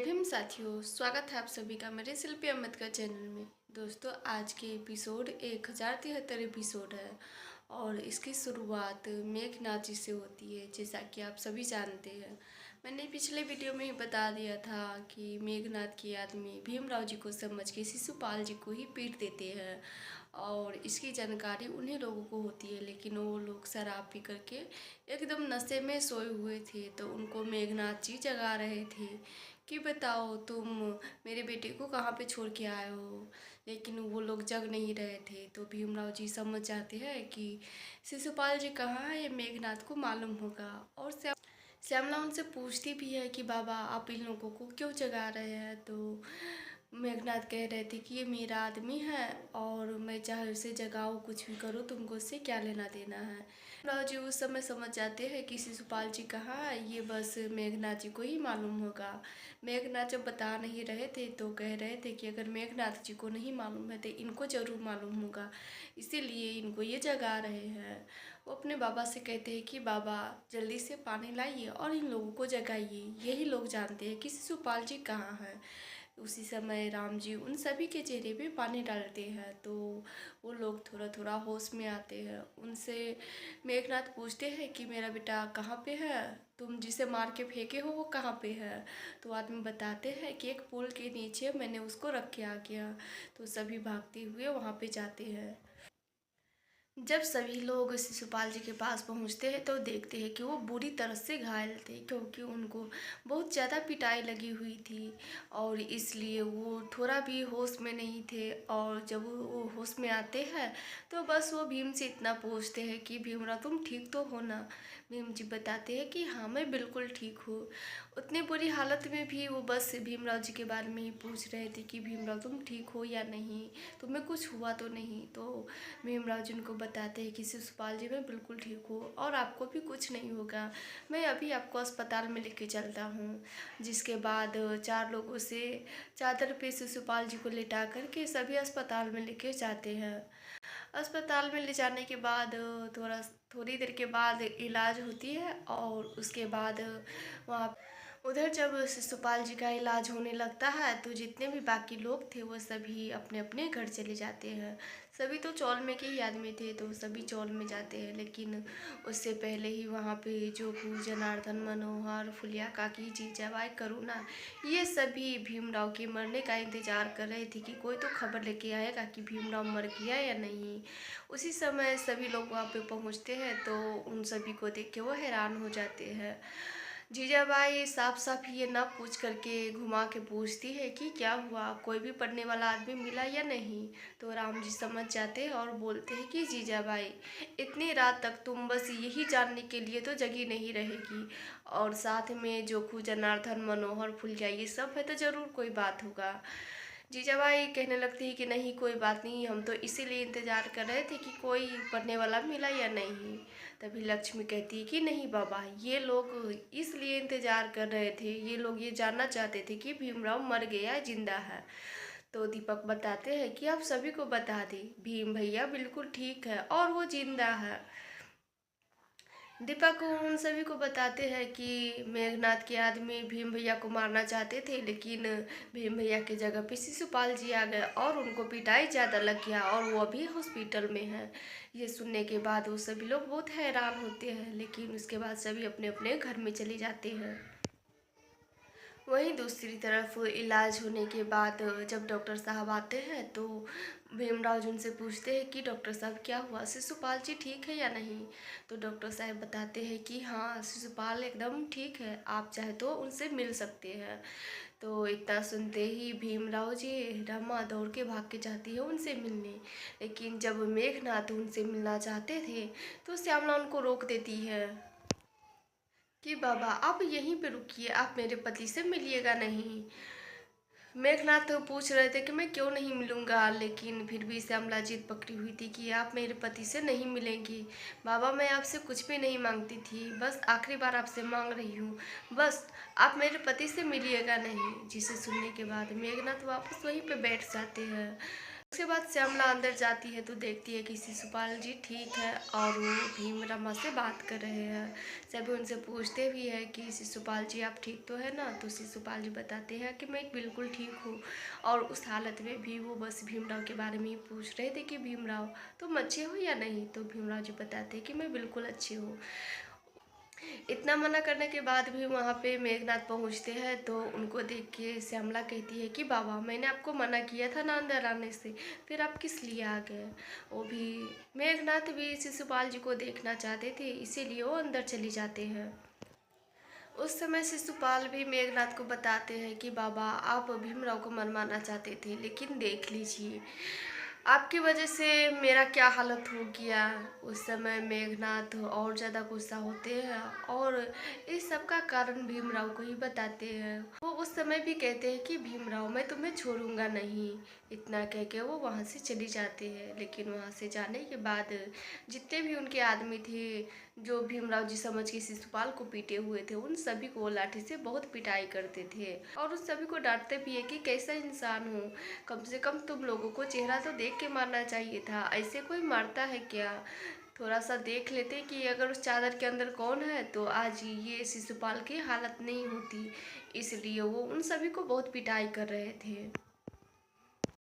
भीम साथियों, स्वागत है आप सभी का मेरे शिल्पी अम्बेडकर चैनल में। दोस्तों, आज के एपिसोड 1073 एपिसोड है और इसकी शुरुआत मेघनाथ जी से होती है। जैसा कि आप सभी जानते हैं, मैंने पिछले वीडियो में ही बता दिया था कि मेघनाथ के आदमी भीमराव जी को समझ के शिशुपाल जी को ही पीट देते हैं और इसकी जानकारी उन्हीं लोगों को होती है। लेकिन वो लोग शराब पी करके एकदम नशे में सोए हुए थे, तो उनको मेघनाथ जी जगा रहे थे कि बताओ तुम मेरे बेटे को कहाँ पे छोड़ के आए हो। लेकिन वो लोग जग नहीं रहे थे, तो भीमराव जी समझ जाते हैं कि शिशुपाल जी कहाँ है, ये मेघनाथ को मालूम होगा। और श्यामला उनसे पूछती भी है कि बाबा आप इन लोगों को क्यों जगा रहे हैं। तो मेघनाथ कह रहे थे कि ये मेरा आदमी है और मैं चाहे उसे जगाऊँ कुछ भी करूँ, तुमको उससे क्या लेना देना है। राव जी उस समय समझ जाते हैं कि शिशुपाल जी कहाँ है, ये बस मेघनाथ जी को ही मालूम होगा। मेघनाथ जब बता नहीं रहे थे तो कह रहे थे कि अगर मेघनाथ जी को नहीं मालूम है तो इनको ज़रूर मालूम होगा, इसीलिए इनको ये जगा रहे हैं। वो अपने बाबा से कहते हैं कि बाबा जल्दी से पानी लाइए और इन लोगों को जगाइए, यही लोग जानते हैं कि शिशुपाल जी कहाँ है। उसी समय राम जी उन सभी के चेहरे पे पानी डालते हैं, तो वो लोग थोड़ा थोड़ा होश में आते हैं। उनसे मेघनाथ पूछते हैं कि मेरा बेटा कहाँ पे है, तुम जिसे मार के फेंके हो वो कहाँ पे है। तो आदमी बताते हैं कि एक पुल के नीचे मैंने उसको रख के आ गया। तो सभी भागते हुए वहाँ पे जाते हैं। जब सभी लोग शिशुपाल जी के पास पहुंचते हैं तो देखते हैं कि वो बुरी तरह से घायल थे, क्योंकि उनको बहुत ज़्यादा पिटाई लगी हुई थी और इसलिए वो थोड़ा भी होश में नहीं थे। और जब वो होश में आते हैं तो बस वो भीम से इतना पूछते हैं कि भीमराव तुम ठीक तो हो ना। भीम जी बताते हैं कि हाँ मैं बिल्कुल ठीक हूँ। उतनी बुरी हालत में भी वो बस भीमराव जी के बारे में ही पूछ रहे थे कि भीमराव तुम ठीक हो या नहीं, तुम्हें कुछ हुआ तो नहीं। तो भीमराव जी उनको बताते हैं कि शिशुपाल जी मैं बिल्कुल ठीक हूँ और आपको भी कुछ नहीं होगा, मैं अभी आपको अस्पताल में लेके चलता हूँ। जिसके बाद चार लोगों से चादर पे शिशुपाल जी को लेटा करके सभी अस्पताल में लेके जाते हैं। अस्पताल में ले जाने के बाद थोड़ी देर के बाद इलाज होती है और उसके बाद वहाँ उधर जब शिशुपाल जी का इलाज होने लगता है तो जितने भी बाकी लोग थे वो सभी अपने अपने घर चले जाते हैं। सभी तो चौल में के ही आदमी थे तो सभी चौल में जाते हैं, लेकिन उससे पहले ही वहाँ पे जोखू, जनार्दन, मनोहर, फुलिया काकी, जीजाबाई, करुणा, ये सभी भीमराव के मरने का इंतजार कर रहे थे कि कोई तो खबर लेके आएगा कि भीमराव मर गया या नहीं। उसी समय सभी लोग वहाँ पे पहुँचते हैं तो उन सभी को देख के वो हैरान हो जाते हैं। जीजाबाई साफ साफ ये ना पूछ करके घुमा के पूछती है कि क्या हुआ, कोई भी पढ़ने वाला आदमी मिला या नहीं। तो राम जी समझ जाते हैं और बोलते हैं कि जीजाबाई इतनी रात तक तुम बस यही जानने के लिए तो जगी नहीं रहेगी, और साथ में जोखू, जनार्दन, मनोहर, फुलिया ये सब है तो ज़रूर कोई बात होगा। जीजाबाई कहने लगती है कि नहीं कोई बात नहीं, हम तो इसीलिए इंतज़ार कर रहे थे कि कोई पढ़ने वाला मिला या नहीं। तभी लक्ष्मी कहती है कि नहीं बाबा, ये लोग इसलिए इंतज़ार कर रहे थे, ये लोग ये जानना चाहते थे कि भीमराव मर गया है जिंदा है। तो दीपक बताते हैं कि आप सभी को बता दें, भीम भैया बिल्कुल ठीक है और वो जिंदा है। दीपक उन सभी को बताते हैं कि मेघनाथ के आदमी भीम भैया को मारना चाहते थे, लेकिन भीम भैया की जगह पे शिशुपाल जी आ गए और उनको पिटाई ज़्यादा लग गया और वो अभी हॉस्पिटल में है। ये सुनने के बाद वो सभी लोग बहुत हैरान होते हैं, लेकिन उसके बाद सभी अपने अपने घर में चले जाते हैं। वहीं दूसरी तरफ इलाज होने के बाद जब डॉक्टर साहब आते हैं तो भीमराव जी उनसे पूछते हैं कि डॉक्टर साहब क्या हुआ, शिशुपाल जी ठीक है या नहीं। तो डॉक्टर साहब बताते हैं कि हाँ शिशुपाल एकदम ठीक है, आप चाहे तो उनसे मिल सकते हैं। तो इतना सुनते ही भीमराव जी रमा दौड़ के भाग के जाती है उनसे मिलने, लेकिन जब मेघनाथ उनसे मिलना चाहते थे तो श्यामला उनको रोक देती है कि बाबा आप यहीं पे रुकिए, आप मेरे पति से मिलिएगा नहीं। मेघनाथ तो पूछ रहे थे कि मैं क्यों नहीं मिलूंगा, लेकिन फिर भी श्यामला जिद पकड़ी हुई थी कि आप मेरे पति से नहीं मिलेंगी। बाबा मैं आपसे कुछ भी नहीं मांगती थी, बस आखिरी बार आपसे मांग रही हूँ, बस आप मेरे पति से मिलिएगा नहीं। जिसे सुनने के बाद मेघनाथ वापस वहीं पे बैठ जाते हैं। उसके बाद श्यामला अंदर जाती है तो देखती है कि शिशुपाल जी ठीक है और वो भीमरामा से बात कर रहे हैं। सभी उनसे पूछते भी है कि शिशुपाल जी आप ठीक तो है ना। तो शिशुपाल जी बताते हैं कि मैं बिल्कुल ठीक हूँ। और उस हालत में भी वो बस भीमराव के बारे में ही पूछ रहे थे कि भीमराव तुम अच्छे हो या नहीं। तो भीमराव जी बताते हैं कि मैं बिल्कुल अच्छी हूँ। इतना मना करने के बाद भी वहाँ पे मेघनाथ पहुँचते हैं तो उनको देख के श्यामला कहती है कि बाबा मैंने आपको मना किया था ना अंदर आने से, फिर आप किस लिए आ गए। वो भी मेघनाथ भी शिशुपाल जी को देखना चाहते थे, इसीलिए वो अंदर चली जाते हैं। उस समय शिशुपाल भी मेघनाथ को बताते हैं कि बाबा आप भीमराव को मनवाना चाहते थे, लेकिन देख लीजिए आपकी वजह से मेरा क्या हालत हो गया। उस समय मेघनाथ और ज़्यादा गुस्सा होते हैं और इस सब का कारण भीमराव को ही बताते हैं। वो उस समय भी कहते हैं कि भीमराव मैं तुम्हें छोड़ूंगा नहीं। इतना कह के वो वहाँ से चली जाते हैं। लेकिन वहाँ से जाने के बाद जितने भी उनके आदमी थे जो भीमराव जी समझ के शिशुपाल को पीटे हुए थे, उन सभी को वो लाठी से बहुत पिटाई करते थे और उन सभी को डांटते भी है कि कैसा इंसान हो, कम से कम तुम लोगों को चेहरा तो देख के मारना चाहिए था, ऐसे कोई मारता है क्या। थोड़ा सा देख लेते कि अगर उस चादर के अंदर कौन है तो आज ये शिशुपाल की हालत नहीं होती। इसलिए वो उन सभी को बहुत पिटाई कर रहे थे।